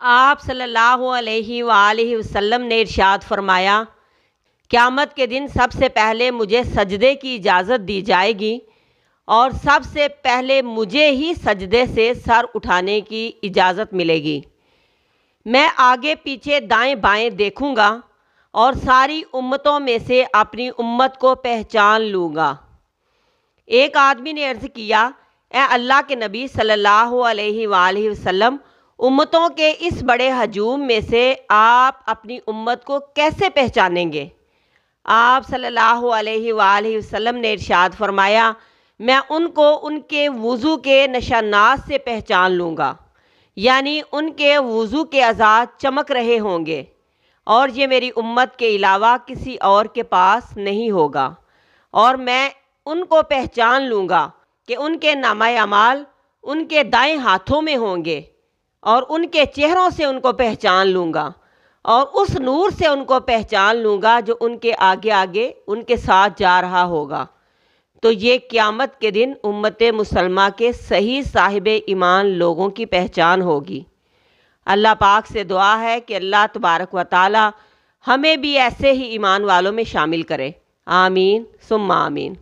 आप सल्लल्लाहु अलैहि वसल्लम ने इरशाद फरमाया, क़यामत के दिन सबसे पहले मुझे सजदे की इजाज़त दी जाएगी और सबसे पहले मुझे ही सजदे से सर उठाने की इजाज़त मिलेगी। मैं आगे पीछे दाएं बाएं देखूंगा और सारी उम्मतों में से अपनी उम्मत को पहचान लूँगा। एक आदमी ने अर्ज़ किया, ए अल्लाह के नबी सल्लल्लाहु अलैहि वसल्लम, उम्मतों के इस बड़े हजूम में से आप अपनी उम्मत को कैसे पहचानेंगे? आप सल्लल्लाहु अलैहि वसल्लम ने इरशाद फरमाया, मैं उनको उनके वुज़ू के निशानात से पहचान लूँगा, यानी उनके वुज़ू के अज़ा चमक रहे होंगे और ये मेरी उम्मत के अलावा किसी और के पास नहीं होगा। और मैं उनको पहचान लूँगा कि उनके नामाए अमाल उनके दाएं हाथों में होंगे और उनके चेहरों से उनको पहचान लूँगा और उस नूर से उनको पहचान लूँगा जो उनके आगे आगे उनके साथ जा रहा होगा। तो ये क़यामत के दिन उम्मत मुसलमा के सही साहिब ईमान लोगों की पहचान होगी। अल्लाह पाक से दुआ है कि अल्लाह तबारक व तआला हमें भी ऐसे ही ईमान वालों में शामिल करे। आमीन सुम्मा आमीन।